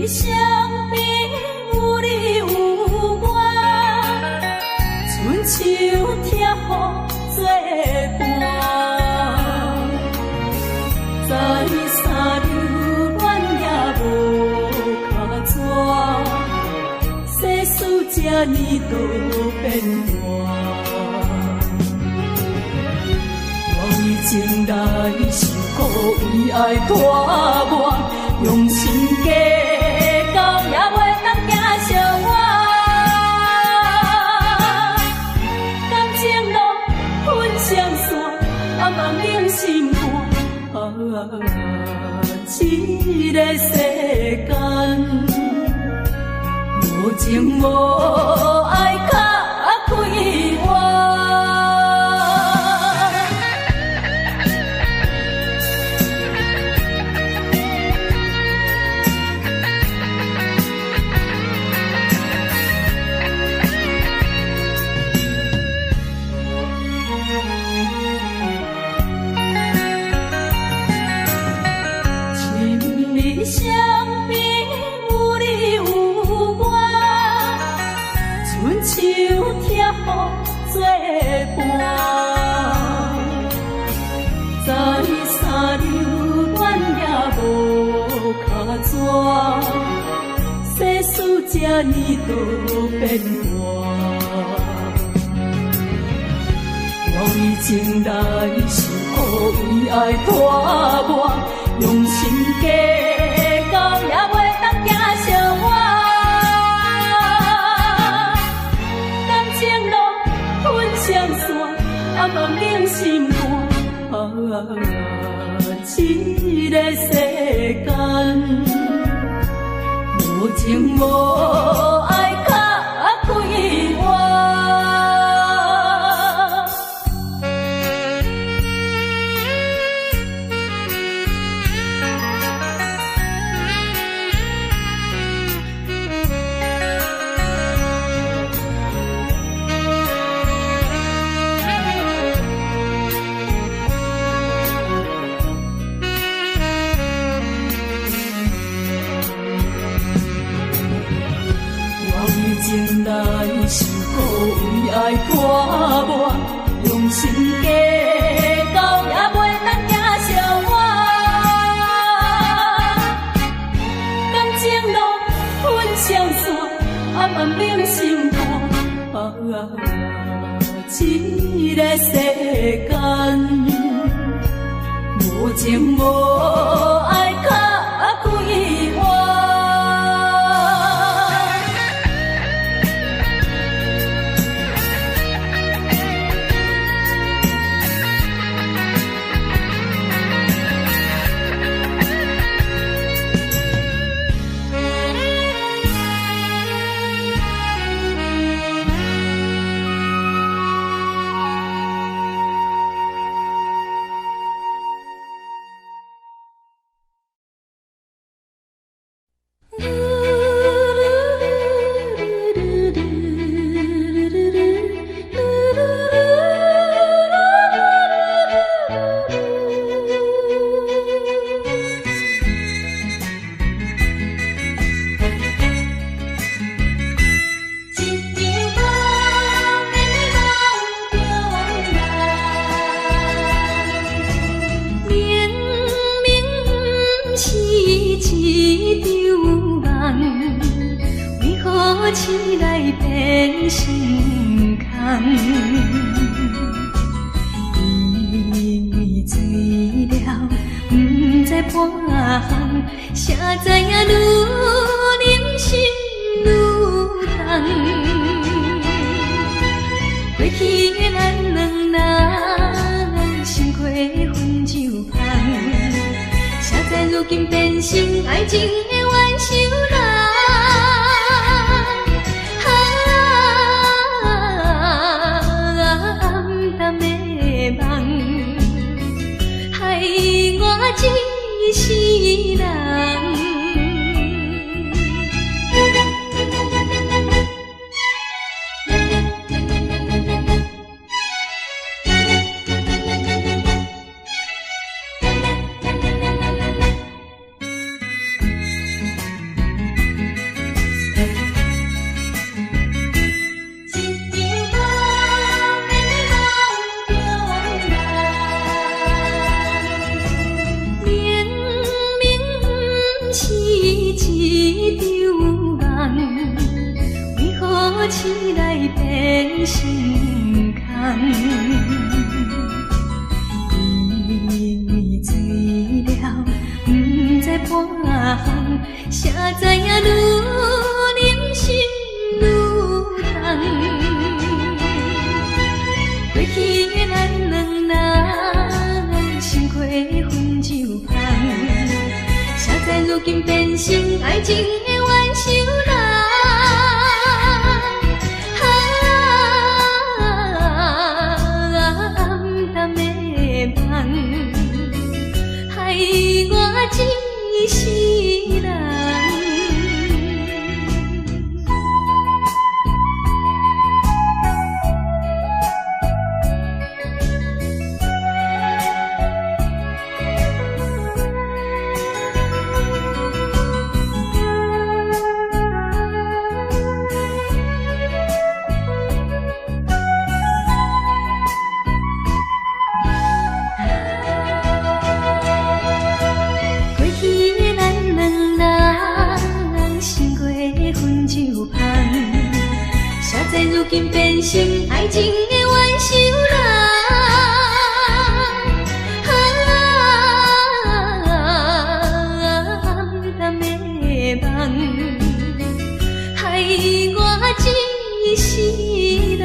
相边有你有我，春秋贴予作伴。在三流恋也无卡纸，世事这呢多变化。我已经来受苦，为爱拖磨，用心计。也袂当行相我，感情路分相散，暗暗冷心肝。这个世间，无情无爱，较快活。相边有你有我，春秋贴予作伴。在三流恋也无卡纸，世事这呢多变化。我已经来受苦，为爱拖磨，用心计。也袂当行相我，感情路分相散，暗暗冷心肝。这个世间，无情无爱，较快活。情来受苦，为爱拖磨，用心计较也袂当行相我。感情路分相散，暗暗冷心肝。这个世间，无情无爱，较快活。起来变心空，因为醉了不知半项，谁知影愈忍心愈痛。过去的咱两人，心花分酒香，谁知如今变成爱情的怨仇人。起来变心空。因为醉了，不知半项，谁知影愈忍心愈痛。过去的咱两人，心过分就香。谁知如今变成爱情的冤仇人。害我一世人。如今变成爱情的冤仇人，暗淡的梦，害我一世人。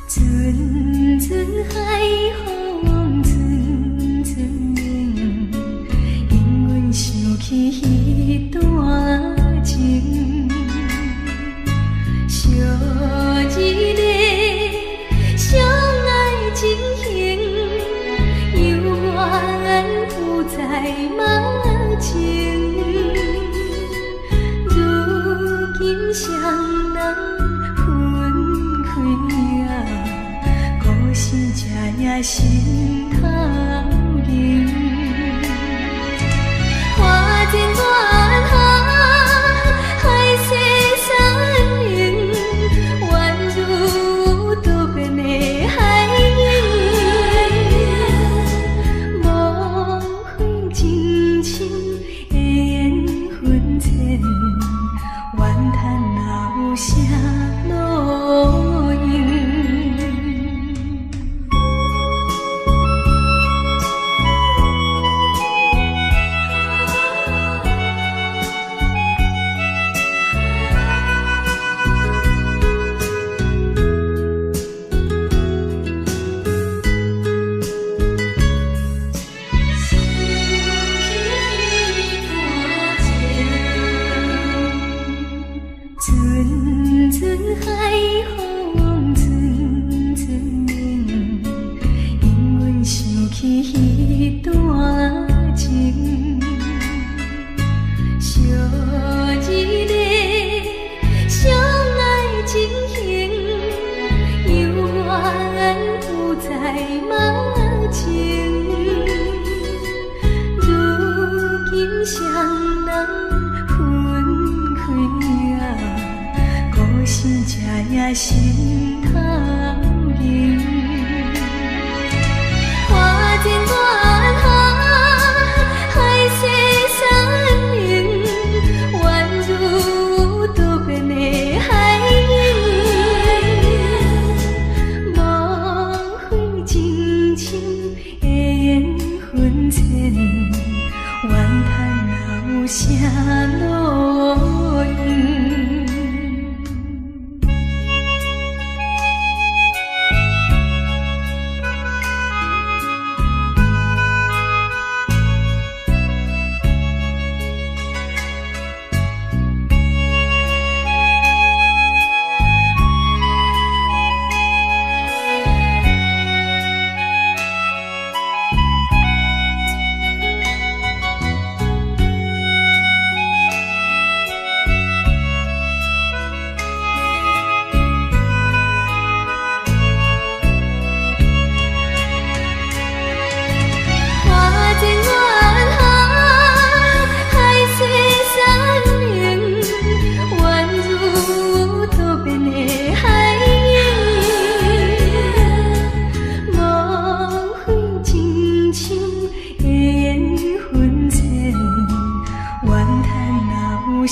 阵阵海风，阵阵冷，因阮想起彼段情，相依恋，相爱真情，犹原不在梦境。如今双人分开啊。是这夜心头凝，花前月下，海誓山盟，宛如多变的海鹰，无悔真情的缘分浅，怨叹老舍路影。阵阵海风，阵阵冷，因阮想起彼段情，相依恋，相爱真情，犹原不在梦境。如今双人分开啊。是这夜心头凝，花前月下，海誓山盟，宛如多变的海鹰，无悔真情的缘分浅，怨叹老舍路影。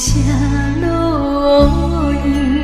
下落英。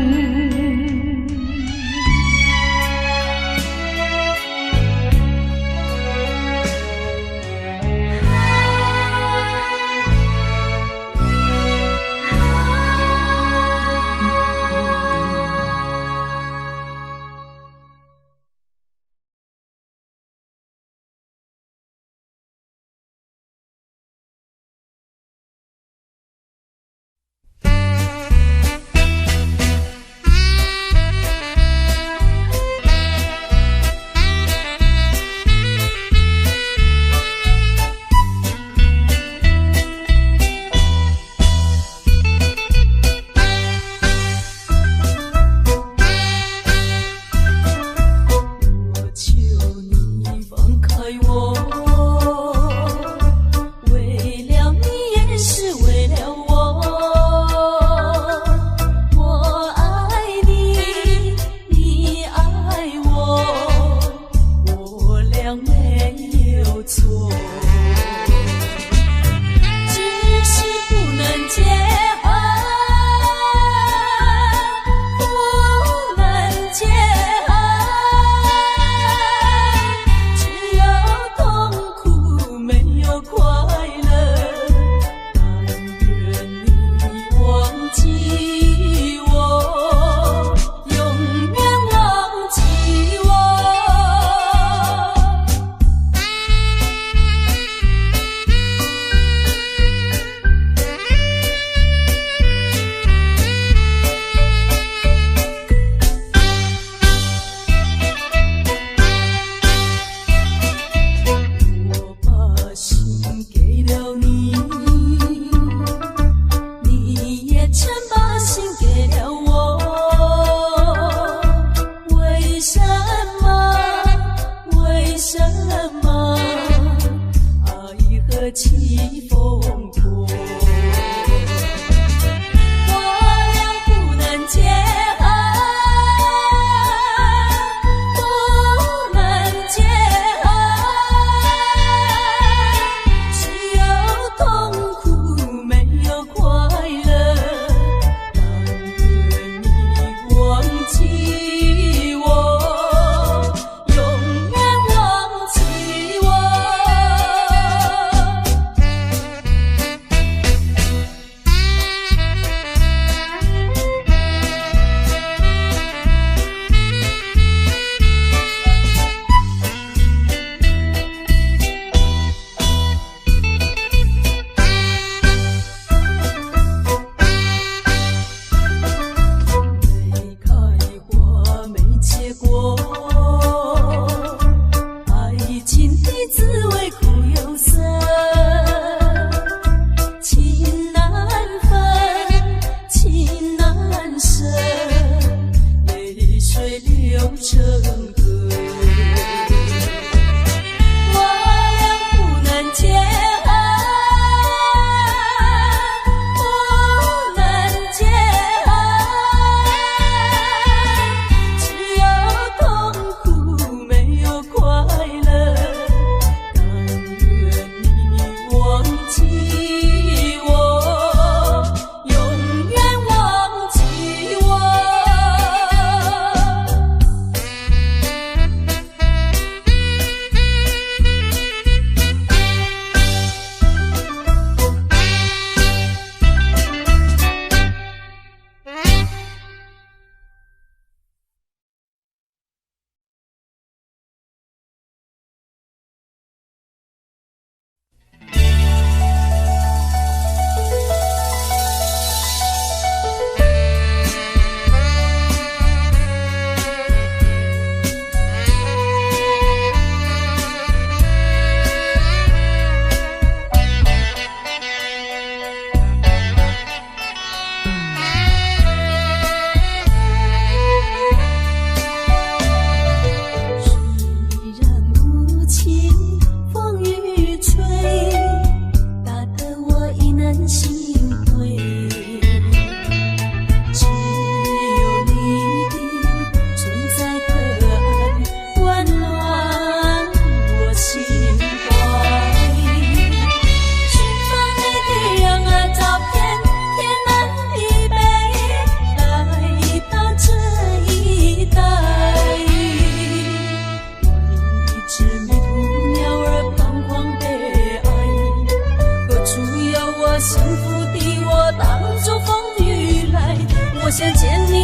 替我挡住风雨来。我想见你，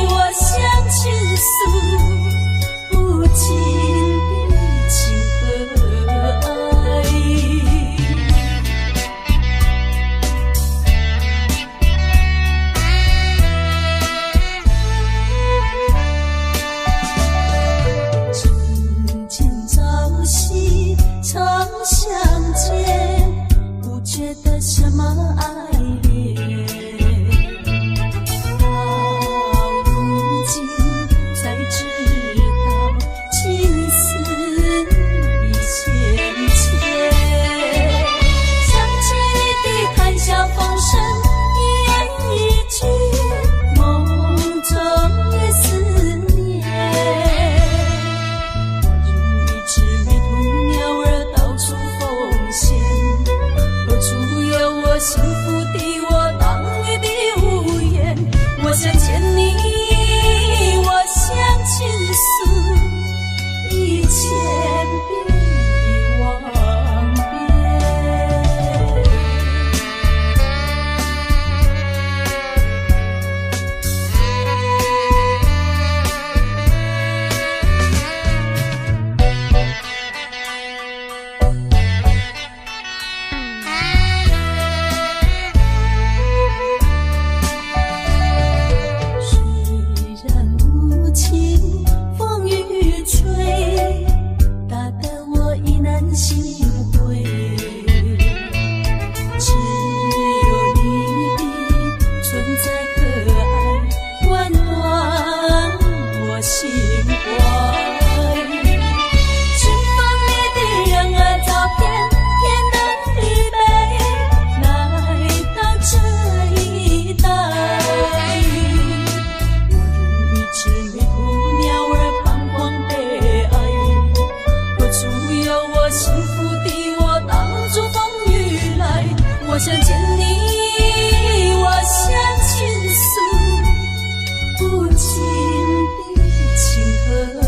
我想倾诉不尽的情和爱。晨间朝夕常相见，不觉得什么爱恋。到如今才知道，情丝已浅浅。想起你的谈笑风生，一言一句，梦中也思念。我如一只迷途鸟儿，到处奉献。何处有我幸福的我当你的无言？我想见你，我想倾诉一千遍的望遍。虽然无情风雨吹，打得我意难心灰。只有你的存在和爱，温暖我心怀。释放你的仁爱照片，天南地北，来到这一带。我如一只迷途鸟儿，彷徨悲哀。何处有我幸福的我挡住风雨来？我想见你，我想倾诉不尽的情和爱。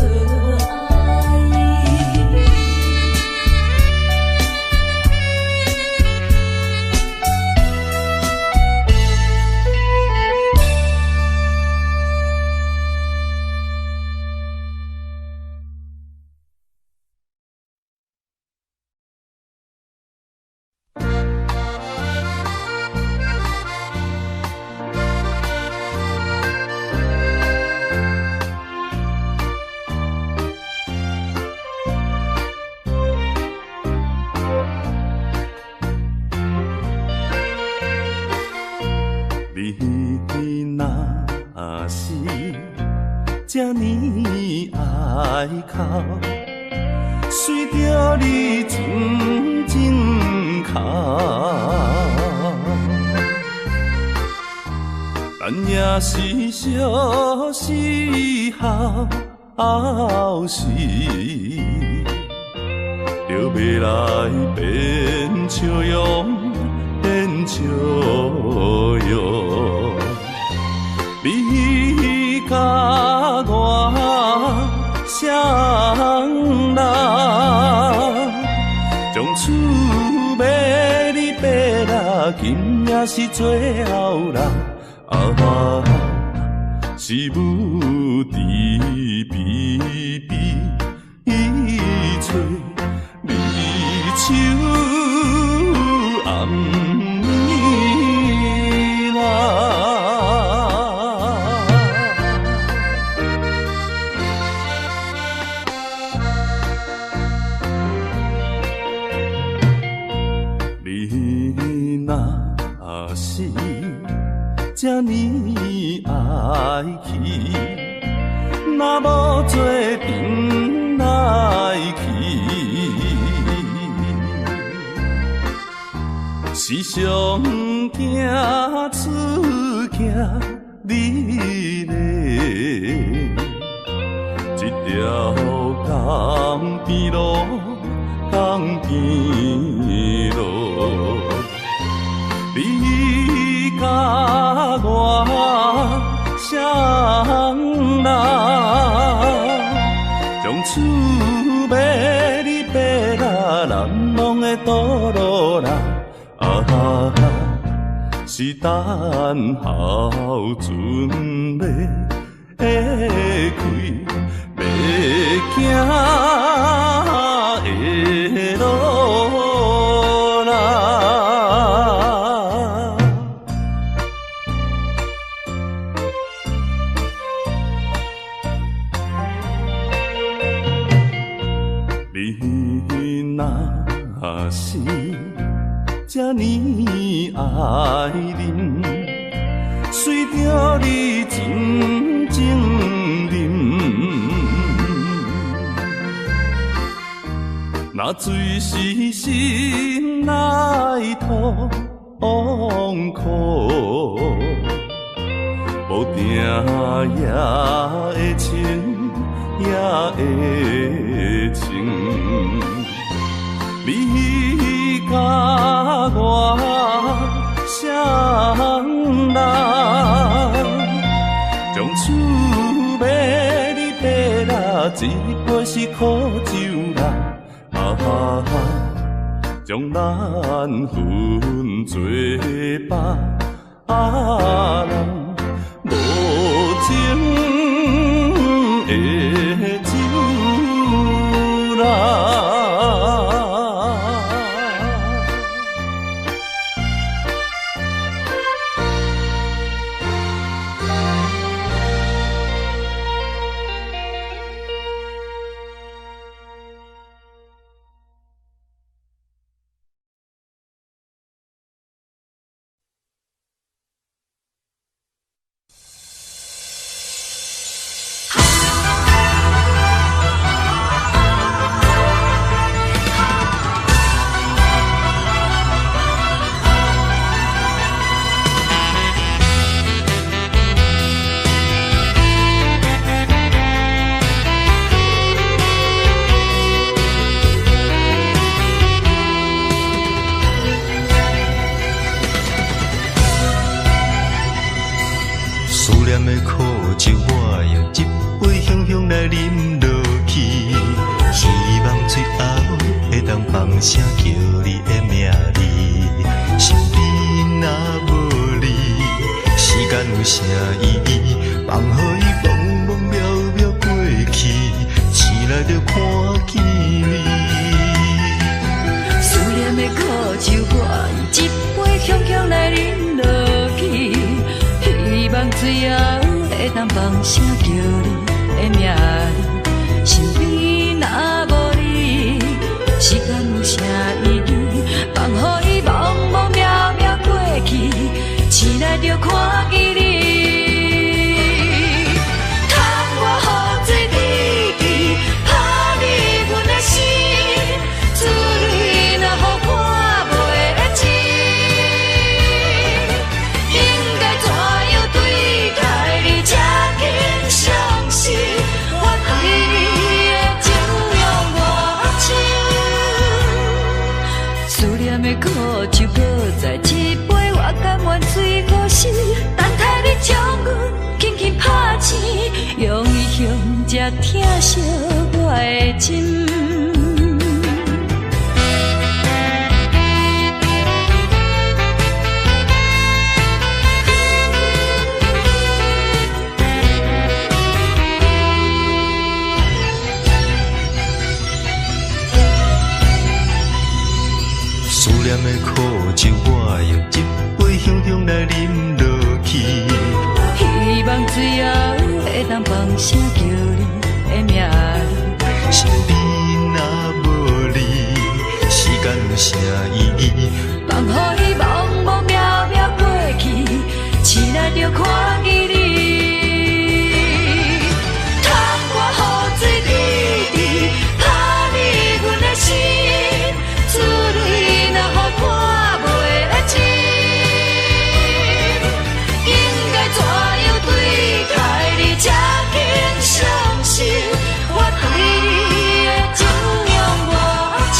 你若是这呢爱哭，随着你纯情哭，咱也是相思后时，就要来变笑容，变笑容。你甲我相认，从厝要你爬啦，今也是最后啦。啊，是母慈悲悲伊找离手暗暝啦。你若是这呢爱去，若无做阵来去，时常惊出惊你嘞。一条江边路，江边路，你甲我相认，从厝要你爬啦，难忘的道路啦。啊。是等候船要开，要行的路啦。你若是这呢爱人，随着你真情忍，那水是心内土往苦，无定也会情，也会情。你甲我相认，将厝买你买啦，一杯是苦酒啦，将咱分做别人无情的酒啦。声叫你的名字，身边若无你，时间有啥意义？放予伊茫茫渺渺过去，醒来就看见你。思念的苦酒，我以一杯香香来饮落去，希望最后会当放声叫你的名字，身边若无你。时间有啥意义？放予伊茫茫渺渺过去，醒来就看见你。窗外雨水滴滴，打入阮的心，珠泪若予看袂清，应该怎样对待你才肯相信？我对你的情永无深。思念的苦酒搁再一杯，我甘愿水好死，等待你将阮轻轻拍醒，用伊向这疼惜我的心。思念的苦酒，我用一杯香香来饮落去，希望最后会当放声叫你的名字，身边若无你，时间有啥意义？放予伊茫茫渺渺过去，醒来就看见你。窗外雨水滴滴，打入阮的心，珠泪若予看袂清，应该怎样对待你才肯相信？我对你的情永无深。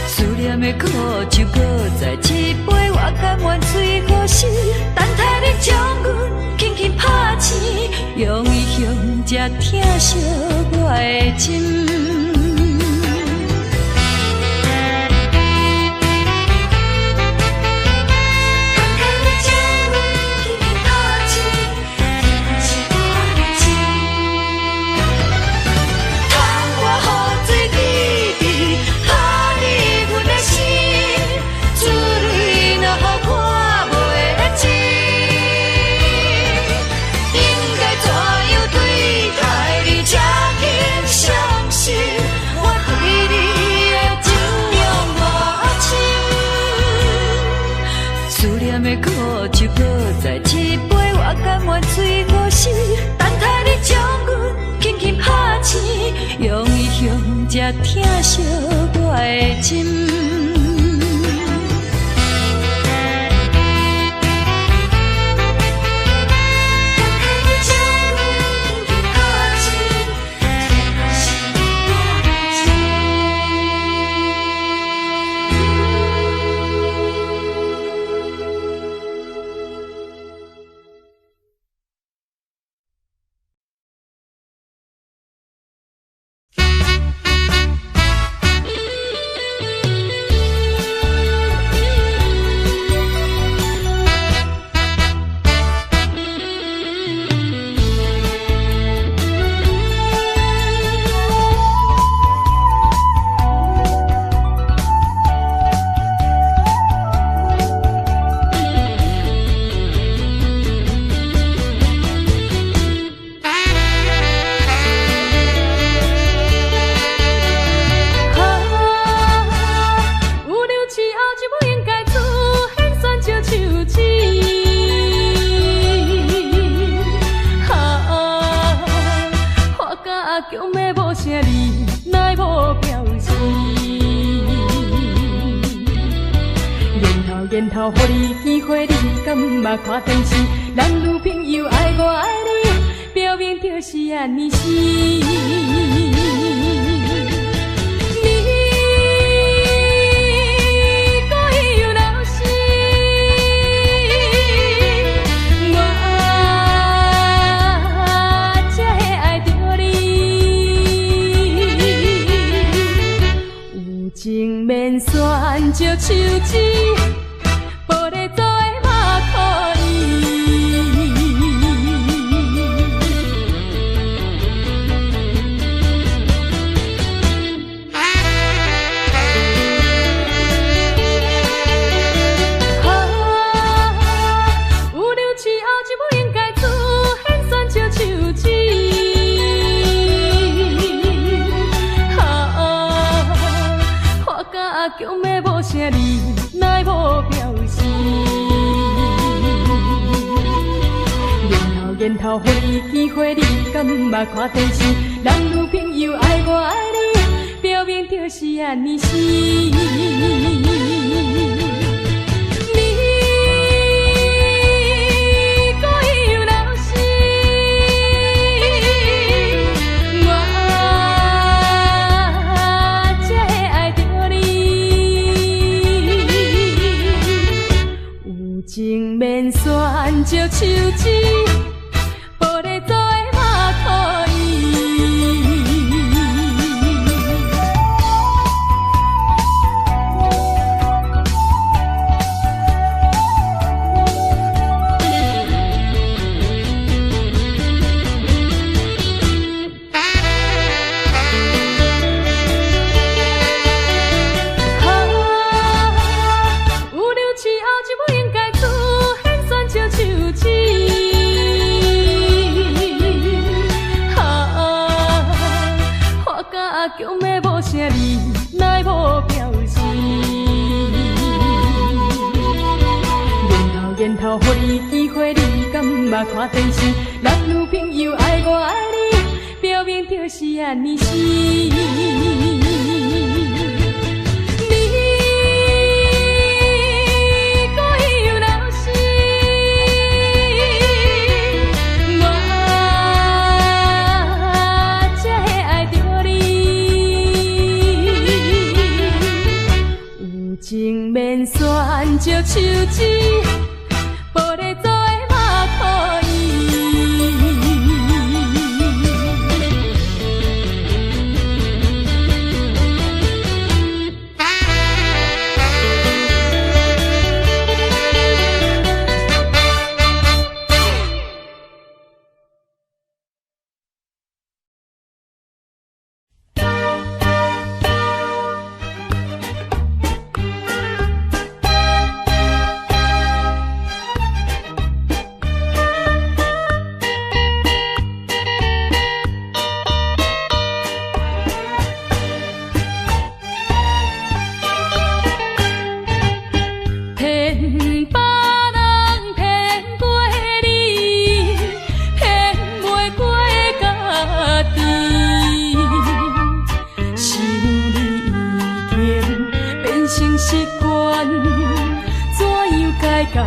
思念的苦酒搁再一杯，我甘愿水好死，等待你将阮轻轻拍醒，用伊向这疼惜我的心。酒搁再一杯，我甘愿醉过死，等待你将阮轻轻拍醒，用伊向才疼惜我的心。然后，予你机会，你敢毋捌看电视？男女朋友爱我爱你，表面就是安尼死。情免选石手指，玻璃做的嘛可以。有六七后就不应该出现选石手指。强的无声你，奈无表示。然后，予你机会，你敢毋捌看电视？男女朋友爱我爱你，表面就是安尼死。情免选石手指，玻璃做的嘛可以。有六七后就不应该。强的无声你，奈无表示。然后，予你机会，你敢毋捌看电视？男女朋友爱我爱你，表面就是安尼死。情免选石手指，玻璃做的嘛可以。改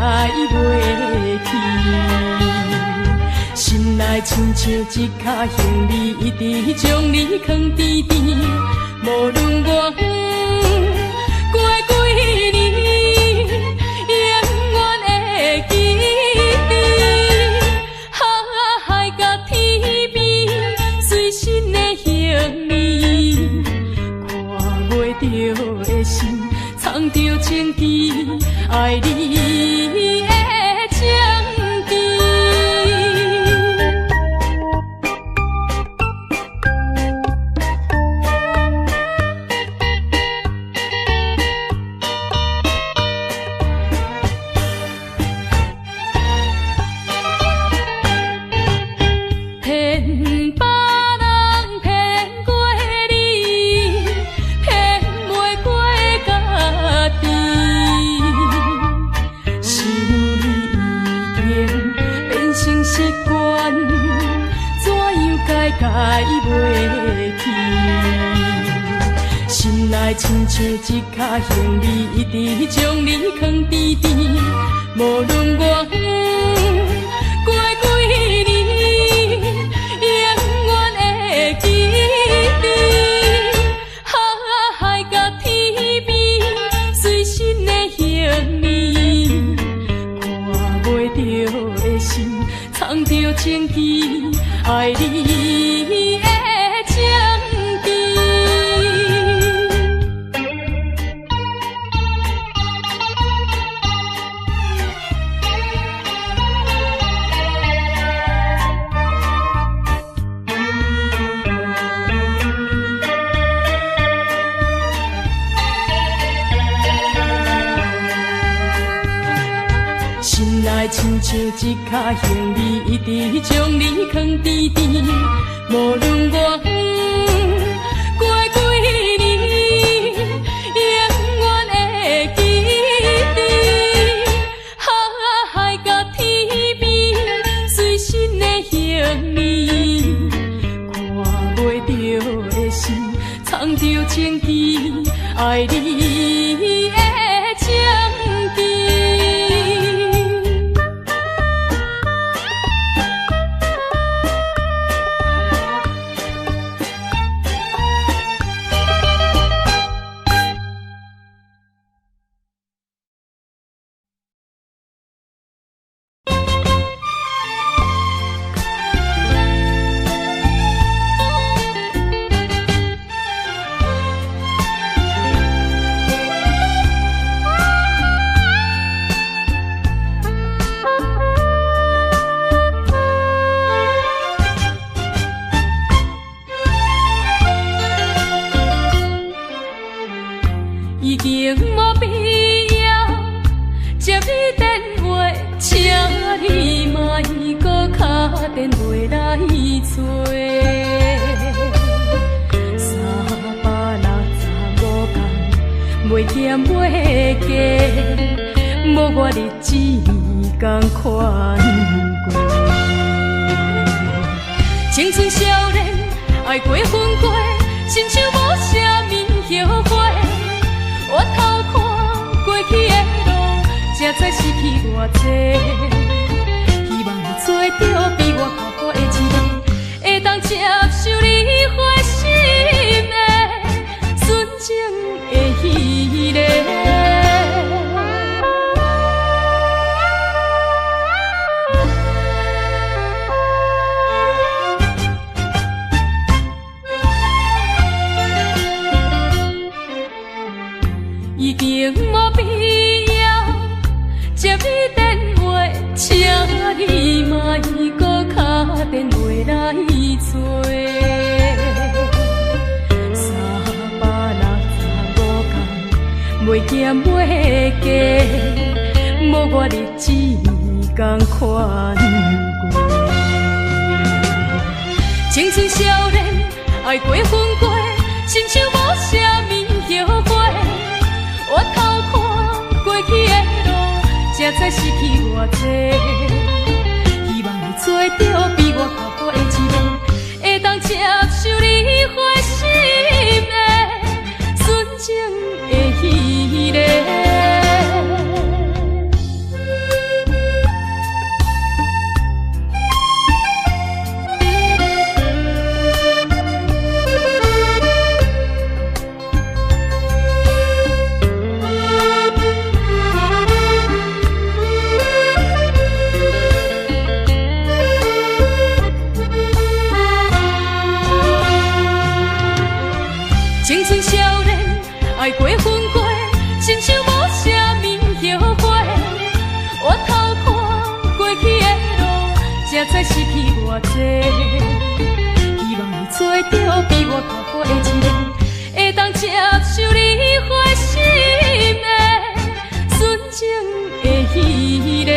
袂去。心内亲像一脚行李，一直将你藏甜甜。无论我过几年，永远会记你。海甲天边，随身的行李，看袂着的心，藏着情记，爱你的情记。改袂去，心内亲像一脚行李，一直将你藏甜甜。无论我过几年，永远会记你。海甲天边，随身的行李，看袂着的心，藏着情记，爱你。心内亲像一脚行李，一直将你藏甜甜。无论我过几年，永远会记你。海甲天边，随身的行李，看袂着的心，藏着情记，爱你的情记。已经无必要接你电话，请你莫搁打电话来找。365天，袂减袂加，无我日子同款过。青春少年爱过分过，亲像无啥物后悔。我偷看过去的路，才知失去偌多。希望做着比我较好的一个，会当接受你花心的纯情的彼个。已经无必要接你电话，请你莫搁打电话来找。365天，袂减袂加，无我日子同款过。青春少年爱过分过，亲像无啥物后悔。我偷看过去的路，才知失去偌多。希望做着比我较好的一个，会当接受你花心的纯情的彼个。亲像无啥物后悔。我偷看过去的路，才知失去偌多。希望你做着比我较好的一个，会当接受你花心的纯情的彼个。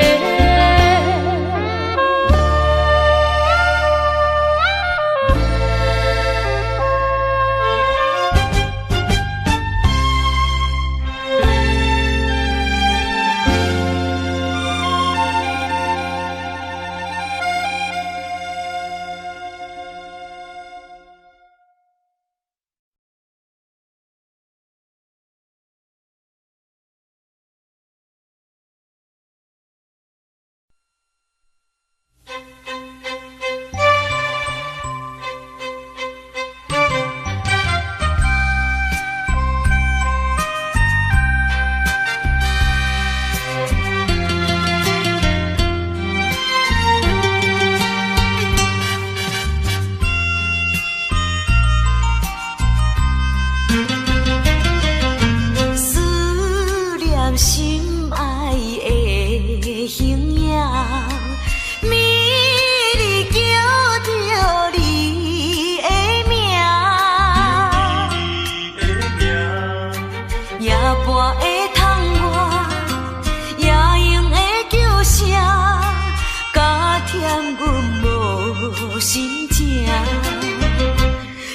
心情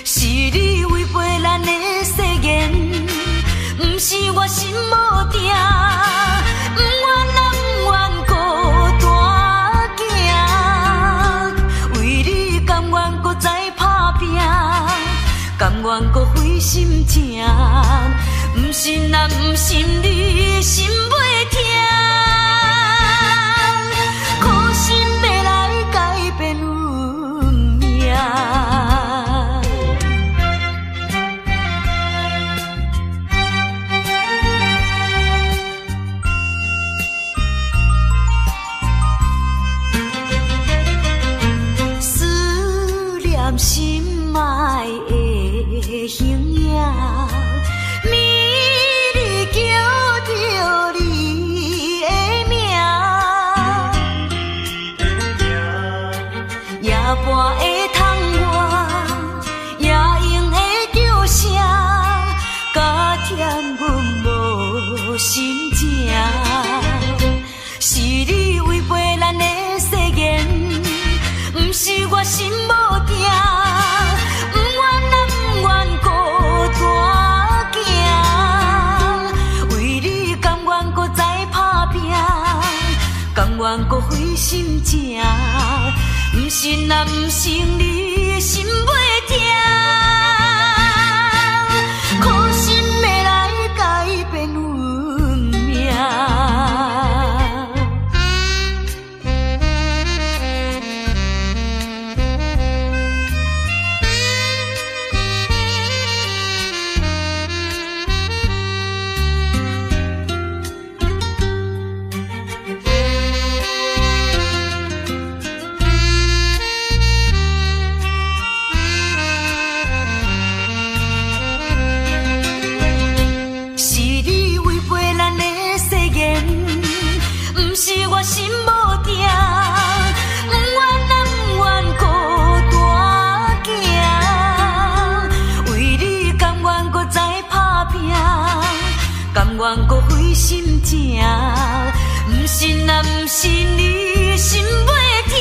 是你违背咱的誓言，不是我心无定，不愿人不愿孤单行，为你甘愿搁再打拼，甘愿搁费心情，不信啊不信你心袂痛。心爱的形影，美丽叫着你的名，夜半的窗外，夜莺的叫声，加添阮无心情。是你违背咱的誓言，不是我心无定。甘愿搁费心情，不信啊不信你心袂痛，苦心要来改变运命。甘愿搁费心情，不信啊不信你心袂痛。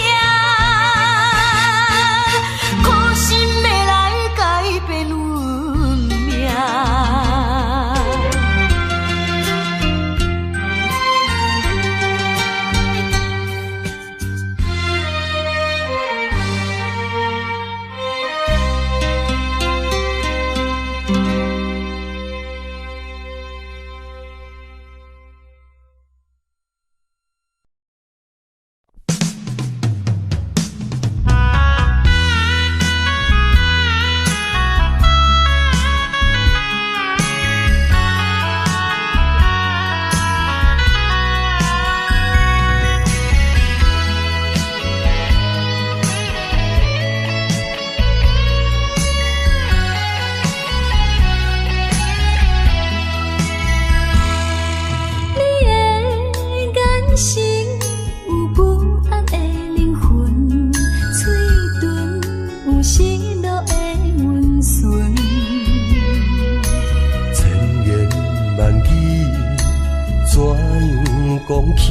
样讲起？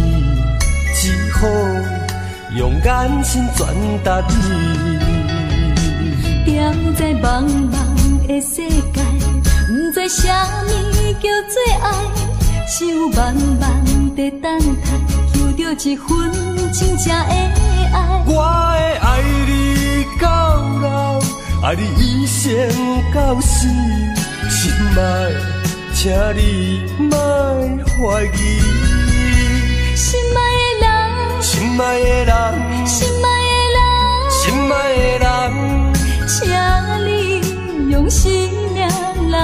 只好用眼神传达你。踮在茫茫的世界，不知啥物叫做爱，想慢慢地等待，求着一份真正的爱。我会爱你到老，爱你一生到死，心爱，请你莫怀疑。心爱的人，心爱的人，心爱的人，心爱的人，请你用心灵来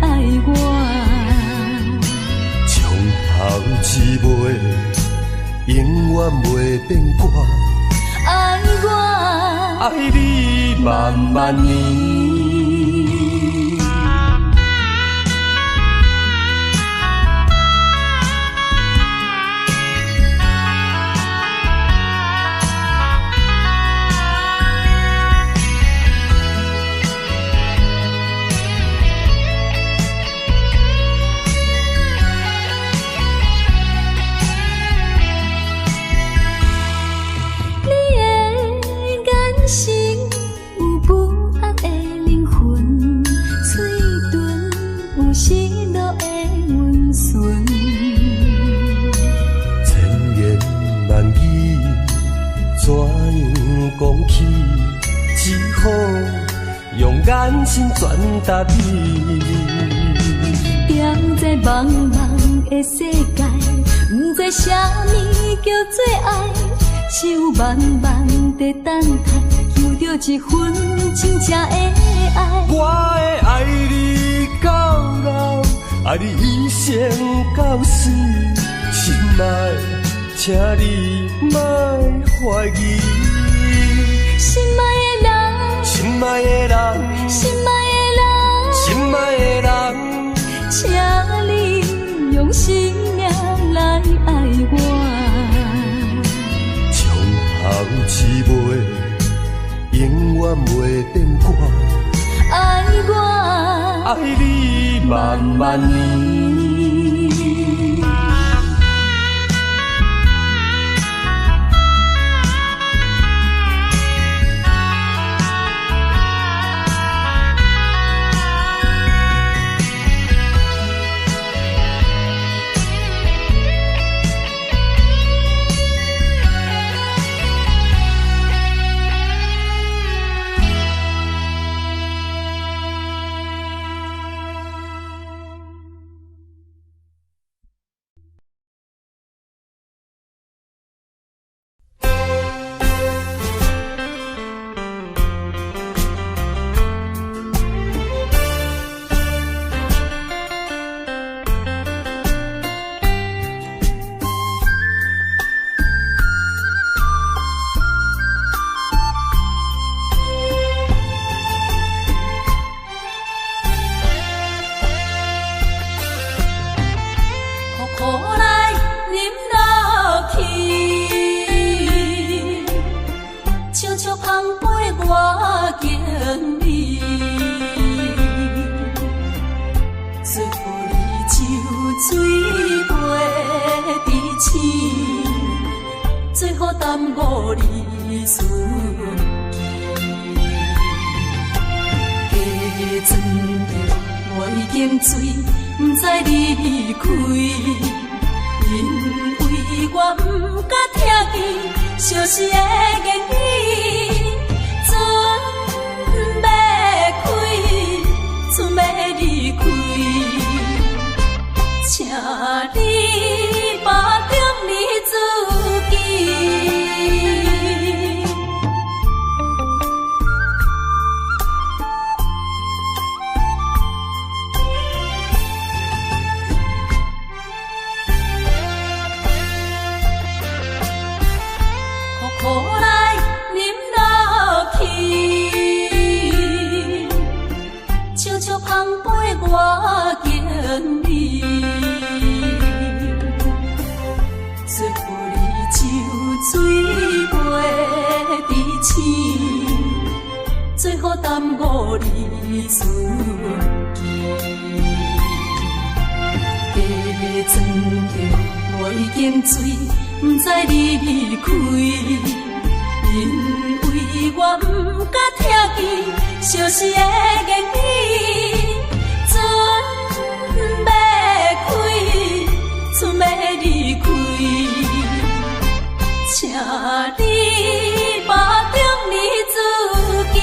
爱我。从头至尾，永远袂变卦。爱我，爱你万万年。讲起，只好用眼神传达你。踮在茫茫的世界，不知啥物叫做爱，想慢慢地等待，求着一份真正的爱。我会爱你到老，爱你一生到死，心爱，请你莫怀疑。心爱的人，心爱的人，心爱的人，心爱的人，请你用心灵来爱我。从头至尾，永远袂变卦。爱我，爱你万万年。我已经醉，不知你离开，因为我不敢听见相思的言语，船要开，船要离开，请你保重你自己。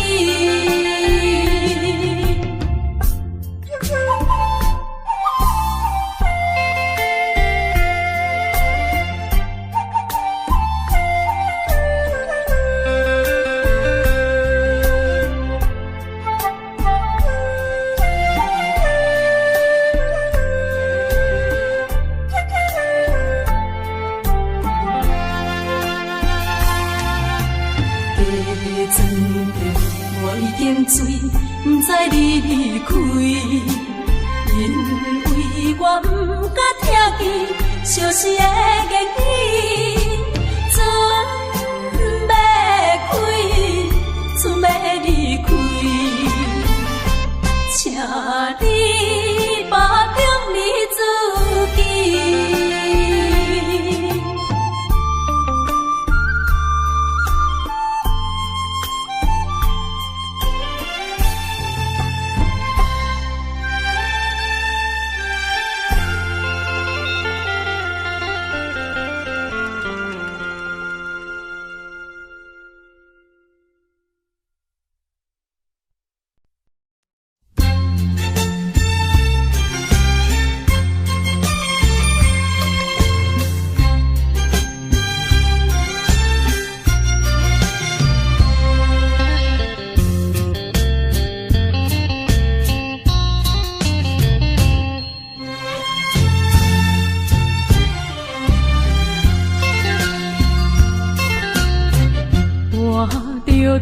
醉，不知你离开，因为我不敢听见相思的言语，船要开，船要离开，请你保重你自己。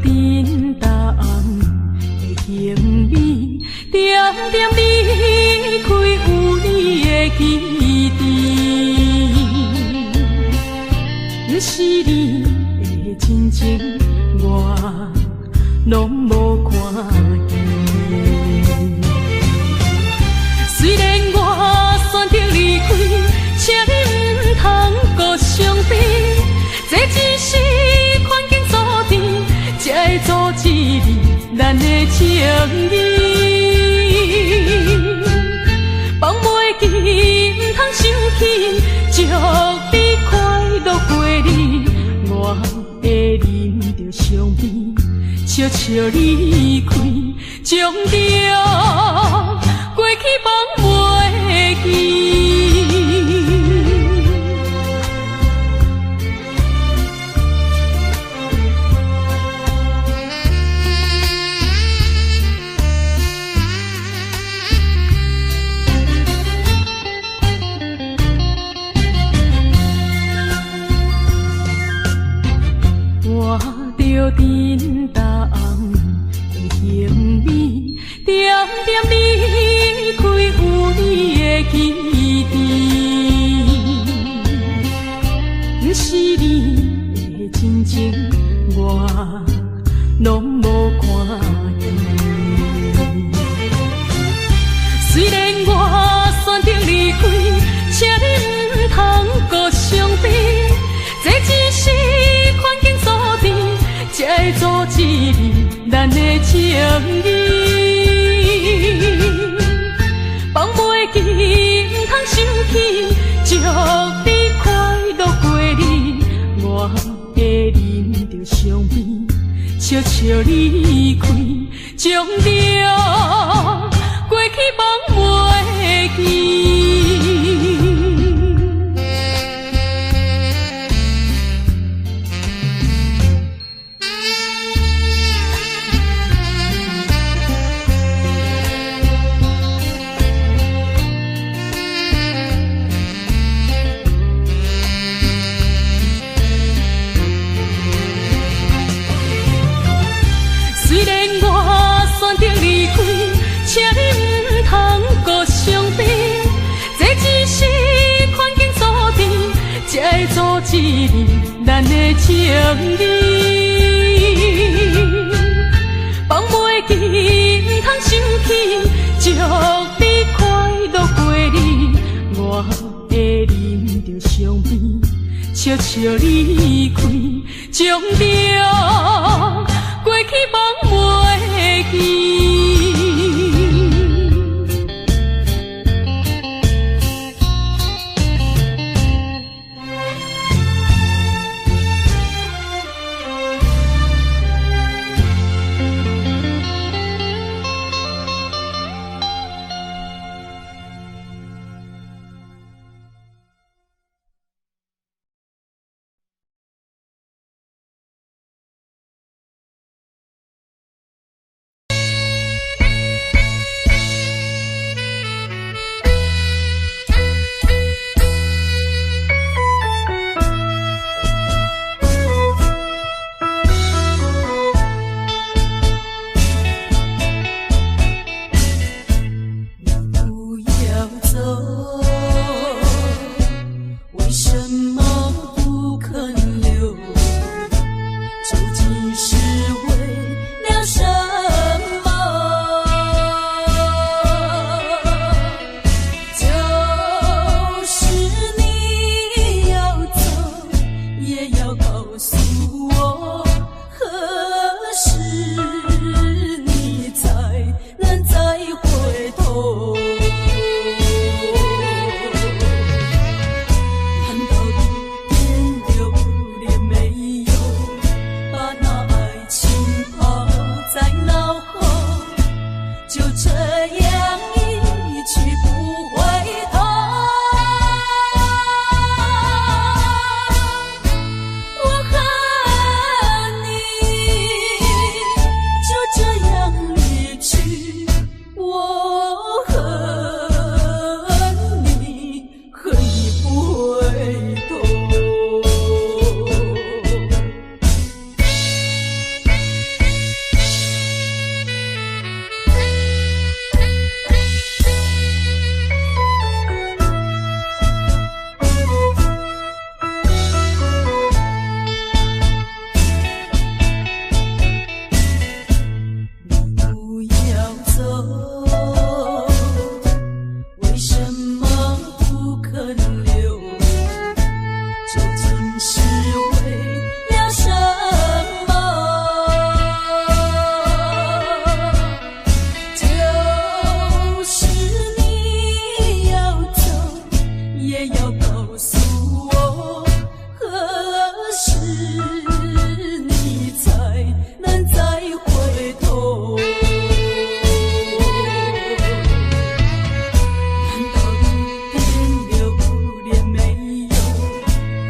沉重的行李，点点离开有你的基地。不是你的真情，我拢无看见。虽然我选择离开，请你唔通搁伤悲，这只是环境所定，才会阻止你咱的情谊。放袂记，唔通生气，祝你快乐过日。我会忍着伤悲，悄悄离开，将着过去放袂记。我着沉重的行李，点点离开有你的基地。不是你的真情，我拢无看见。虽然我选择离开，请你唔通搁伤悲，这只是环境所定，才会阻止你咱的情谊。放袂记，唔通生气，祝你快乐过日。我会忍着伤悲，悄悄离开，将着过去放袂记。虽然我选择离开，请你唔通搁伤悲，这只是环境所定，才会阻止你咱的情谊。放袂记，唔通生气，祝你快乐过日。我会忍着相片，悄悄离开，将着过去忘袂记。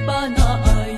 把那爱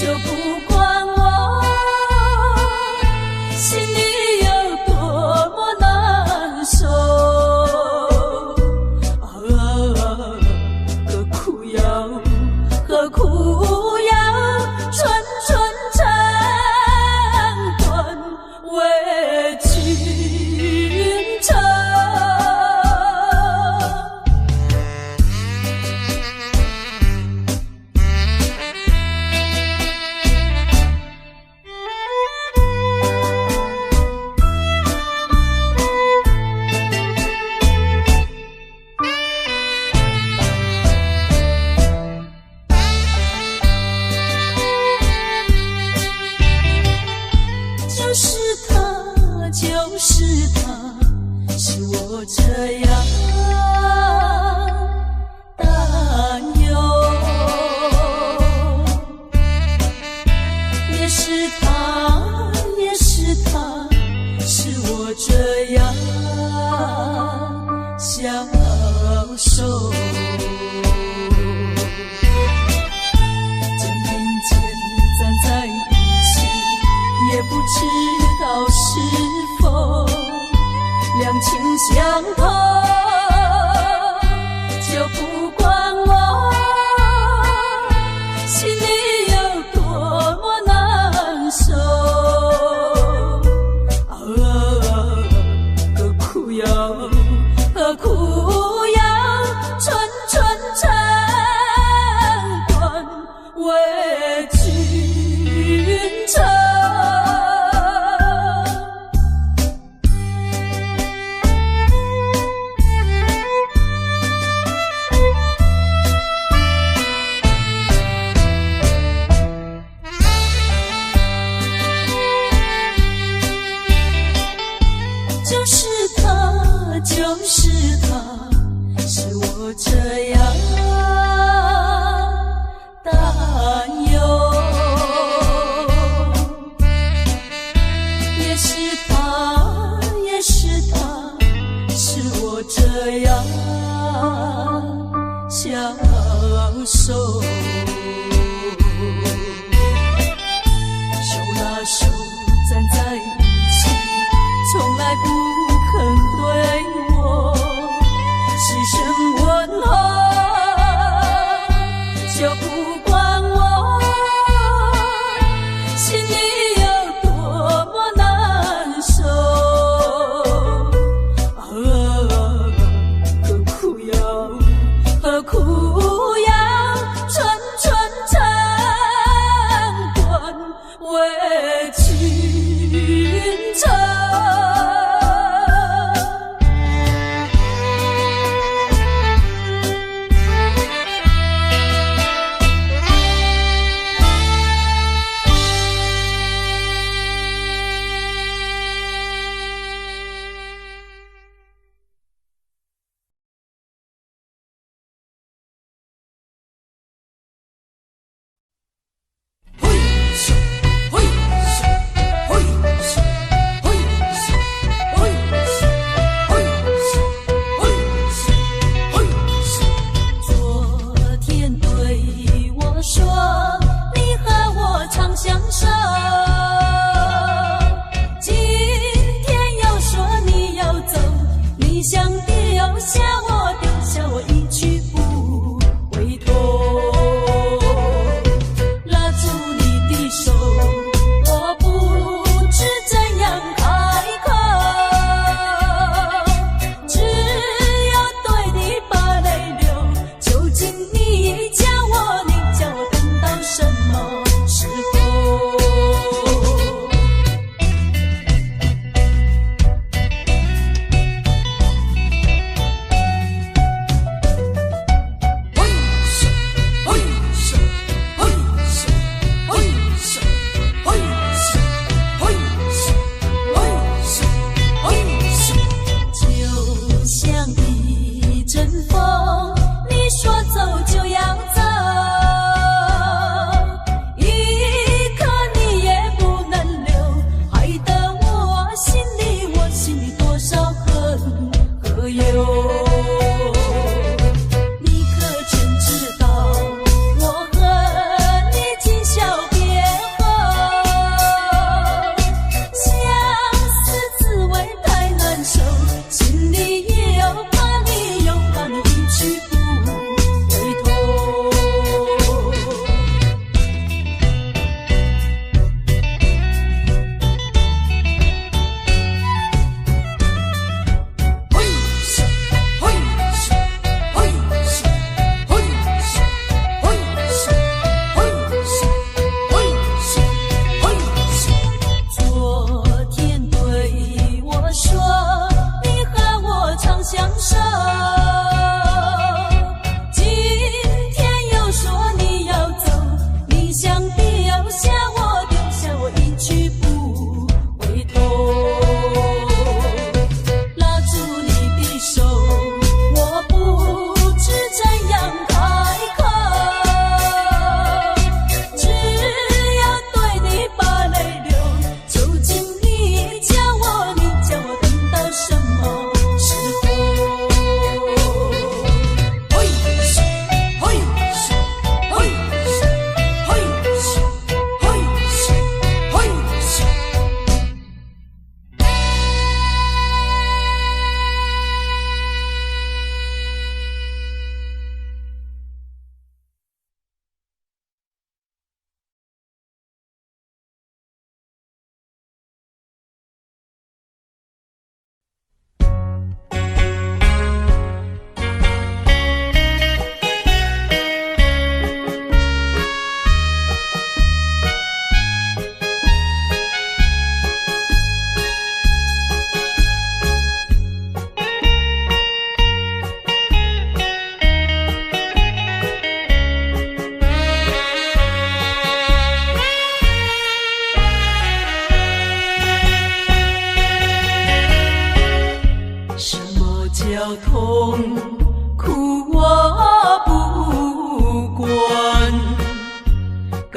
就不管我心里有多么难受。何苦要纯纯诚恳为君臣？就是他，是我这样担忧，也是他，是我这样消瘦。肩并肩站在一起，也不知道是否两情相通，就不管我心里有多么难受。何苦要纯纯诚恳为君臣？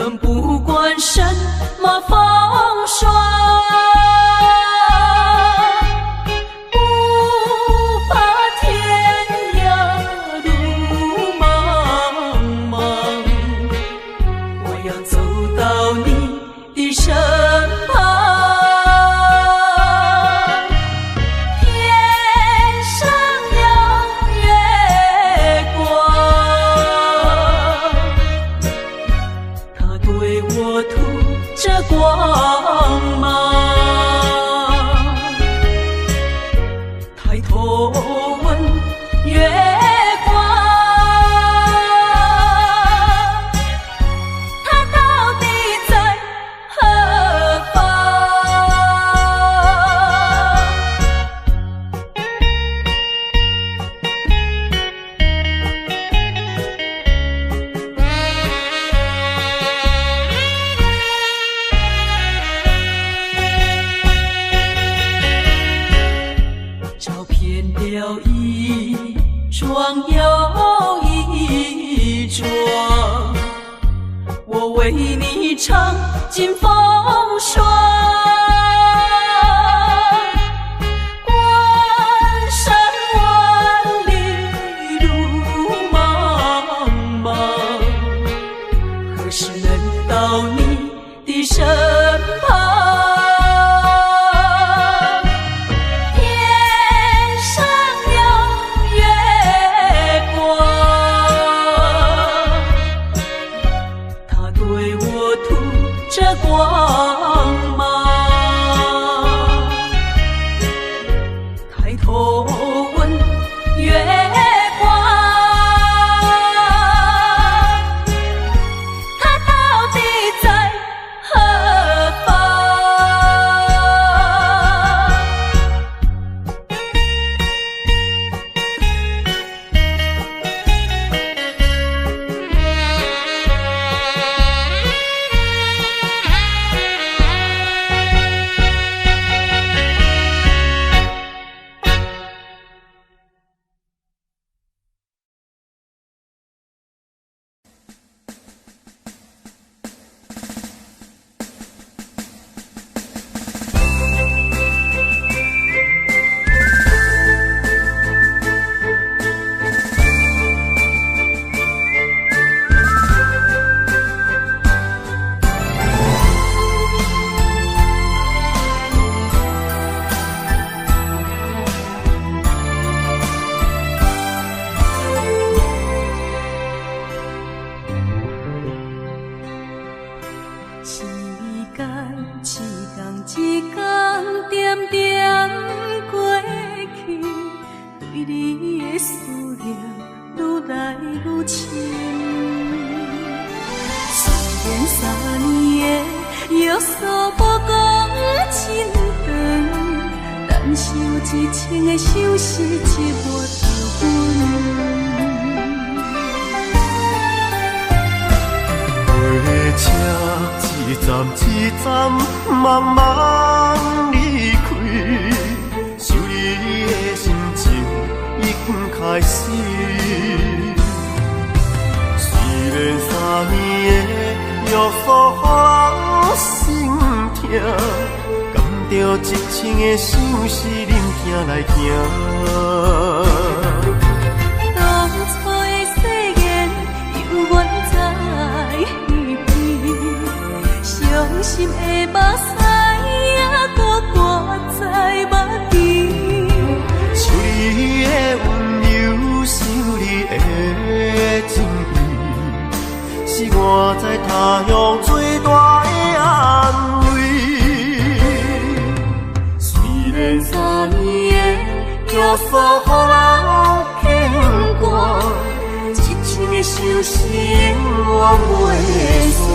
更不管什么风霜，不怕天涯路茫茫，我要走到你的身旁。光芒，抬头问月光，它到底在何方？了一桩又一桩，我为你尝尽风霜。关山万里路茫茫，何时能到你的身旁？光芒，抬头问月光，它到底在何方？一天点点过去，对你的思念愈来愈深。虽然3年的约束无讲真长，但受一情的伤是一抹着阮。车一站一站慢慢离开，想你的心情已经开始。虽然3年的约束予人心痛，甘着一情的相思忍疼来行。当初的誓言犹原在伤心的目屎还搁挂在目前，想你的温柔，想你的情意，是我在他乡最大的安慰。虽然3年的约束予人牵挂，一情的相思永远袂散。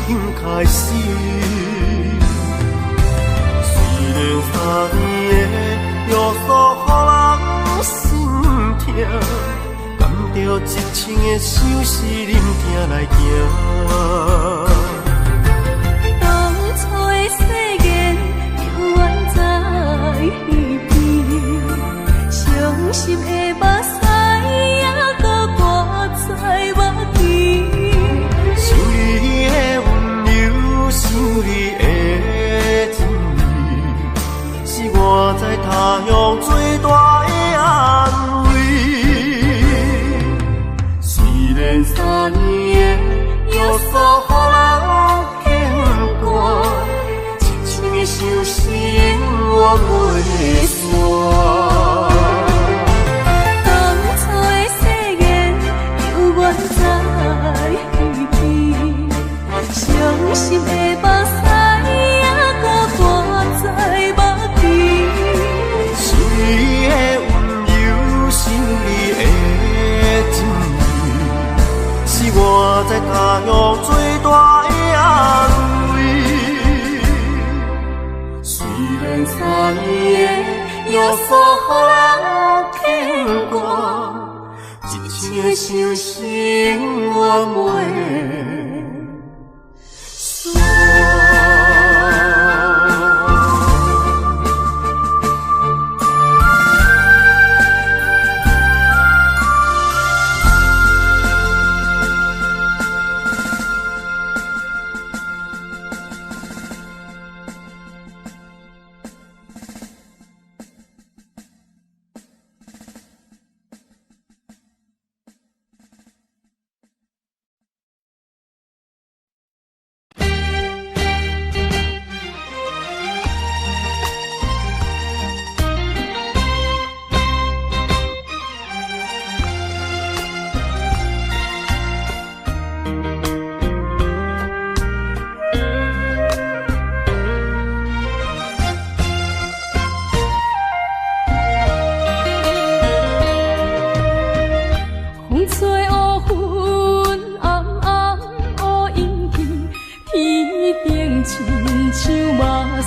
经开始。虽然3年的约束，予人心痛，甘着一生的相思忍痛来行。当初的誓言，犹原在耳边，伤心的目屎还搁挂在目前。想你的温柔，想你的情意，是我在他乡最大的安慰。虽然3年的约束，予人牵挂，一生的相思我袂散。当初的誓言，犹原在耳边，伤心的目屎还搁挂在目前。想你的温柔，想你的情意，是我在他乡最大的安慰。虽然3年的约束，予人牵挂，一生的相思我袂散。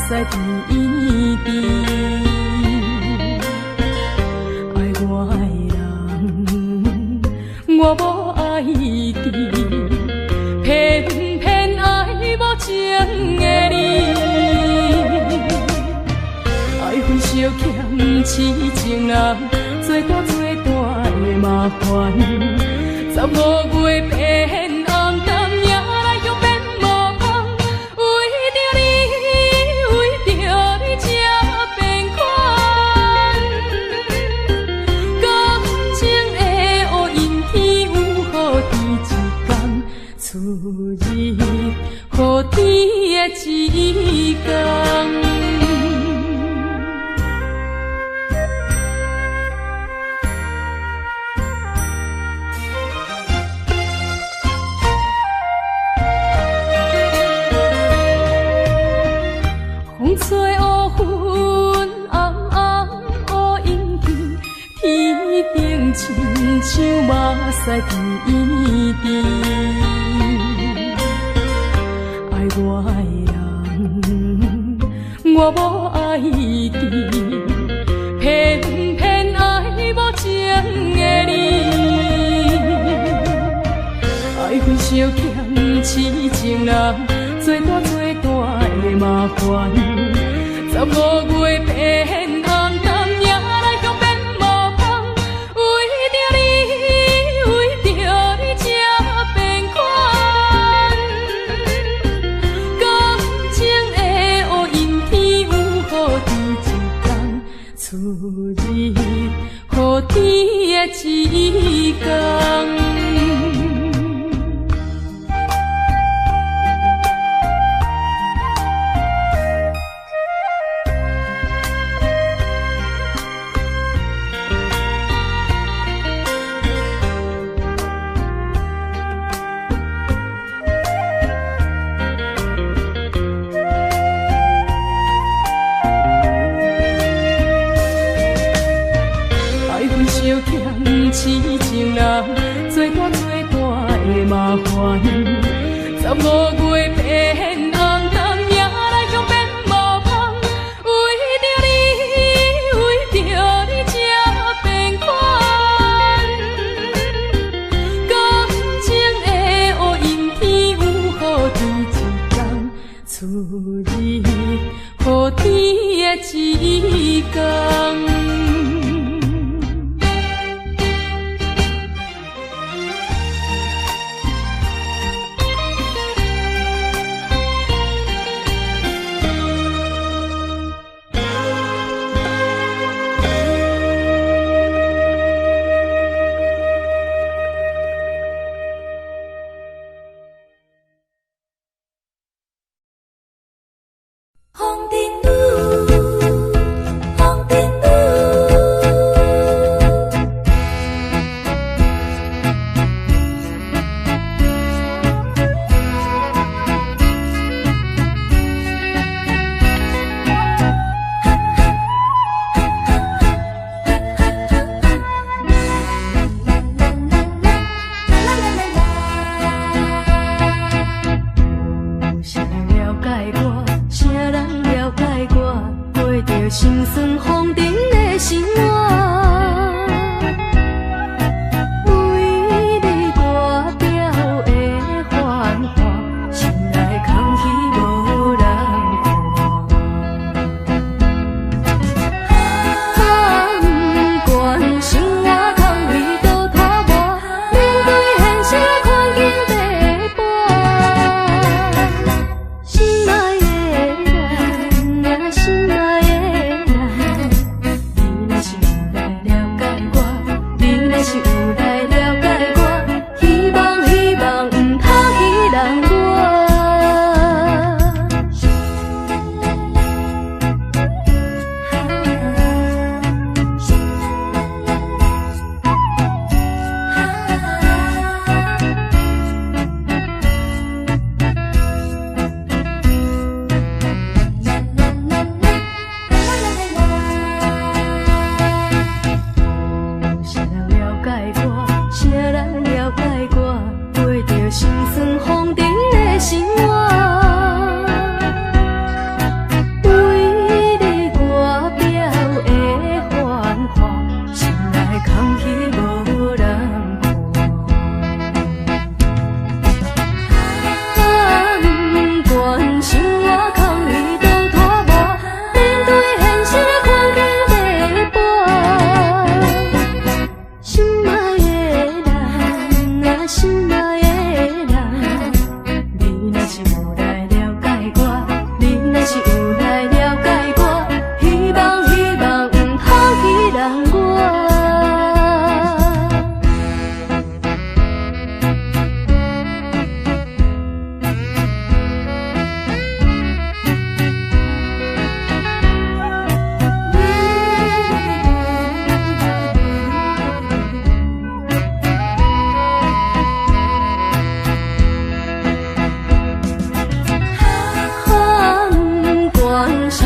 在甜甜，爱我的人，我无爱你，偏偏爱无情的你，爱分烧欠痴情人，做大的麻烦，15月变红淡夜来向变无香，为着你才变款，感情的乌云天有雨天一天，出日雨天的一天。吹乌云暗暗乌阴天，天顶亲像目屎甜甜。爱我的人，我无爱你，偏偏爱无情的你，爱分烧欠痴情人，做大的麻烦。15月变红淡夜来向变无香，为着你才变款，感情的乌阴天有雨天一天，出日雨天的一天。痴情人，做出你，予天的一天。风尘路，风尘路。有谁了解我？谁人了解我？过着心酸风尘的生活。为你割掉的繁华，心内空虚无人看。不管生活空虚多拖磨，面对现实环境白跋。心爱的人，心爱的人，你若是有来了解我，你若是有来了解我，希望不通去人我。谁人了解我？谁人了解我？过着心酸风尘的生活。为你割掉的繁华，心内空虚无人看。不管生活空虚多拖磨，面对现实环境白跋。心爱的人，心爱的人，你若是有来了解我，你若是有来了解我，希望不通去人我。不管生